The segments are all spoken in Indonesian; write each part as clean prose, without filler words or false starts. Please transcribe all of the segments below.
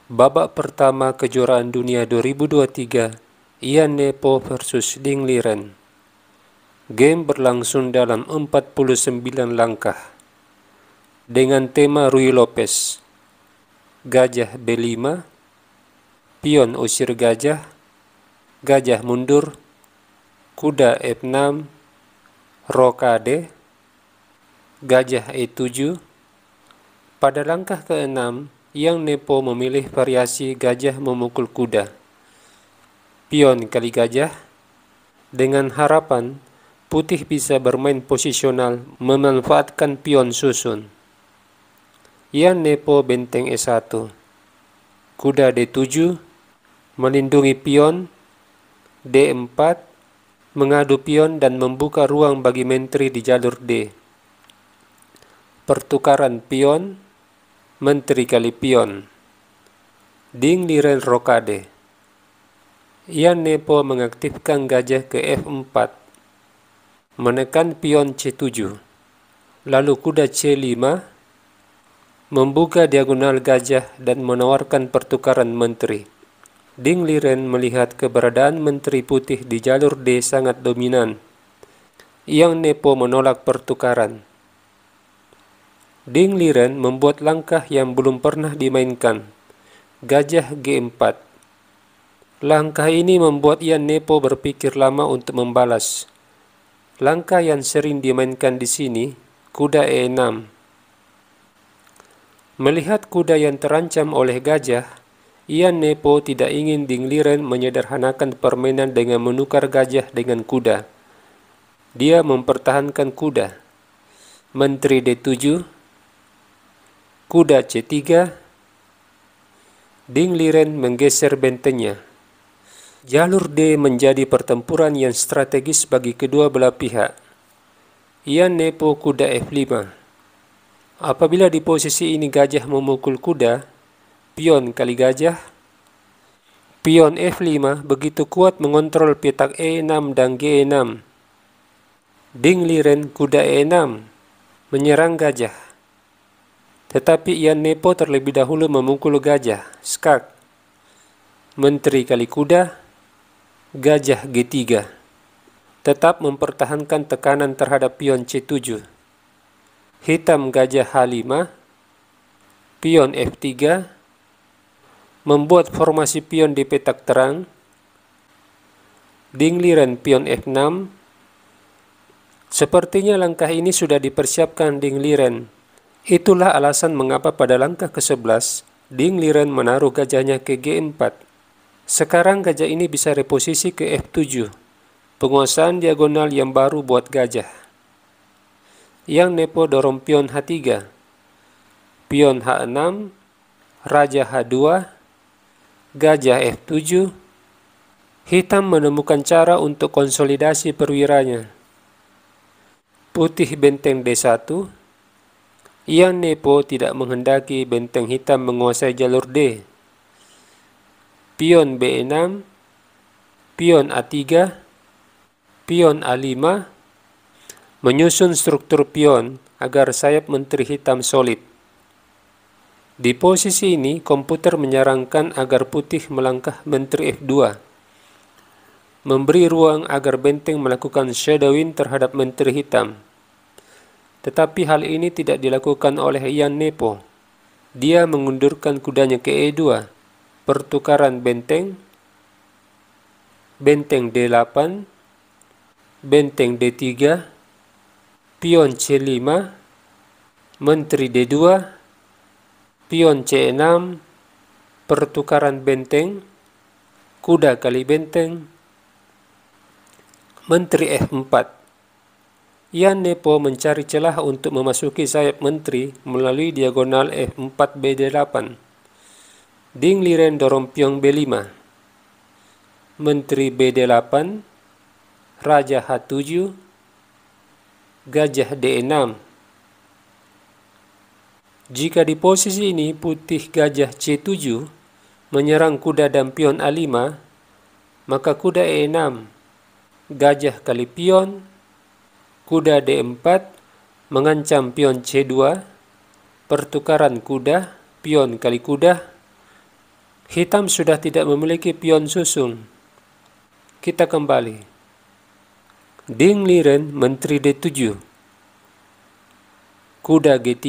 Babak pertama Kejuaraan Dunia 2023, Ian Nepo versus Ding Liren. Game berlangsung dalam 49 langkah. Dengan tema Ruy Lopez, gajah B5, pion usir gajah, gajah mundur, kuda F6, rokade, gajah E7. Pada langkah ke-6, Ian Nepo memilih variasi gajah memukul kuda, pion kali gajah, dengan harapan putih bisa bermain posisional memanfaatkan pion susun. Ian Nepo benteng E1, kuda D7, melindungi pion, D4, mengadu pion dan membuka ruang bagi menteri di jalur D. Pertukaran pion, menteri kali pion, Ding Liren rokade. Ian Nepo mengaktifkan gajah ke F4, menekan pion C7, lalu kuda C5, membuka diagonal gajah dan menawarkan pertukaran menteri. Ding Liren melihat keberadaan menteri putih di jalur D sangat dominan. Ian Nepo menolak pertukaran. Ding Liren membuat langkah yang belum pernah dimainkan, gajah G4. Langkah ini membuat Ian Nepo berpikir lama untuk membalas. Langkah yang sering dimainkan di sini, kuda E6. Melihat kuda yang terancam oleh gajah, Ian Nepo tidak ingin Ding Liren menyederhanakan permainan dengan menukar gajah dengan kuda. Dia mempertahankan kuda, menteri D7, kuda C3, Ding Liren menggeser bentengnya. Jalur D menjadi pertempuran yang strategis bagi kedua belah pihak. Ian Nepo kuda F5. Apabila di posisi ini gajah memukul kuda, pion kali gajah, pion F5 begitu kuat mengontrol petak E6 dan G6. Ding Liren kuda E6 menyerang gajah. Tetapi Ian Nepo terlebih dahulu memukul gajah, skak, menteri kali kuda, gajah G3. Tetap mempertahankan tekanan terhadap pion C7. Hitam gajah H5, pion F3, membuat formasi pion di petak terang. Ding Liren pion F6. Sepertinya langkah ini sudah dipersiapkan Ding Liren. Itulah alasan mengapa pada langkah ke-11, Ding Liren menaruh gajahnya ke G4. Sekarang gajah ini bisa reposisi ke F7, penguasaan diagonal yang baru buat gajah. Ian Nepo dorong pion H3, pion H6, raja H2, gajah F7. Hitam menemukan cara untuk konsolidasi perwiranya. Putih benteng D1. Ian Nepo tidak menghendaki benteng hitam menguasai jalur D. Pion B6, pion A3, pion A5, menyusun struktur pion agar sayap menteri hitam solid. Di posisi ini, komputer menyarankan agar putih melangkah menteri F2, memberi ruang agar benteng melakukan shadowing terhadap menteri hitam. Tetapi hal ini tidak dilakukan oleh Ian Nepo. Dia mengundurkan kudanya ke E2, pertukaran benteng, benteng D8, benteng D3, pion C5, menteri D2, pion C6, pertukaran benteng, kuda kali benteng, menteri F4. Ian Nepo mencari celah untuk memasuki sayap menteri melalui diagonal F4 BD8. Ding Liren dorong pion B5, menteri BD8, raja H7, gajah D6. Jika di posisi ini putih gajah C7 menyerang kuda dan pion A5, maka kuda E6, gajah kali pion, kuda D4 mengancam pion C2, pertukaran kuda, pion kali kuda, Hitam sudah tidak memiliki pion susun. Kita kembali. Ding Liren, Menteri D7. Kuda G3,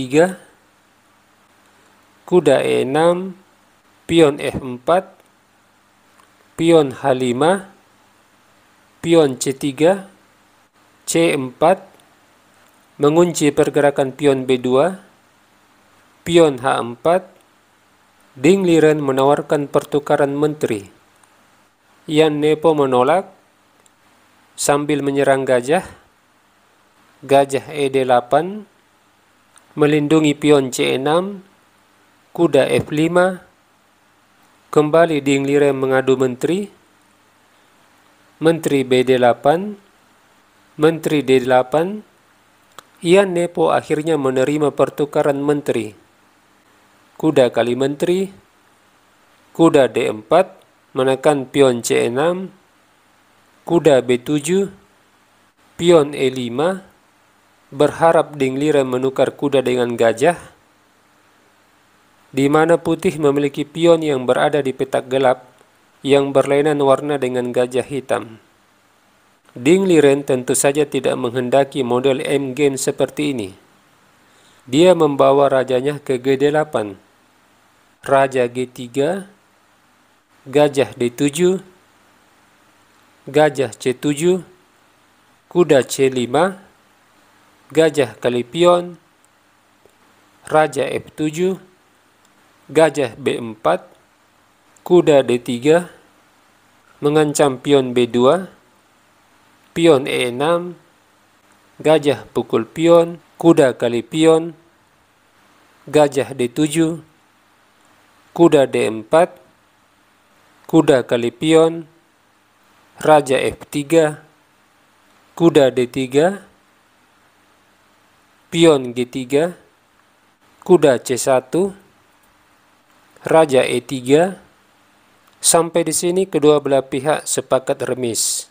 kuda E6, pion F4, pion H5, pion C3, C4, mengunci pergerakan pion B2, pion H4. Ding Liren menawarkan pertukaran menteri. Yan Nepo menolak sambil menyerang gajah. Gajah E8, melindungi pion C6, kuda F5. Kembali Ding Liren mengadu menteri. Menteri B8, menteri D8. Yan Nepo akhirnya menerima pertukaran menteri. Kuda kali menteri, kuda D4, menekan pion C6, kuda B7, pion E5, berharap Ding Liren menukar kuda dengan gajah, di mana putih memiliki pion yang berada di petak gelap yang berlainan warna dengan gajah hitam. Ding Liren tentu saja tidak menghendaki model M-Game seperti ini. Dia membawa rajanya ke G8, Raja G3, gajah D7, gajah C7, kuda C5, gajah kali pion, Raja F7, gajah B4, kuda D3, mengancam pion B2, pion E6, gajah pukul pion, kuda kali pion, gajah D7, kuda D4, kuda kali pion, Raja F3, kuda D3, pion G3, kuda C1, Raja E3. Sampai di sini kedua belah pihak sepakat remis.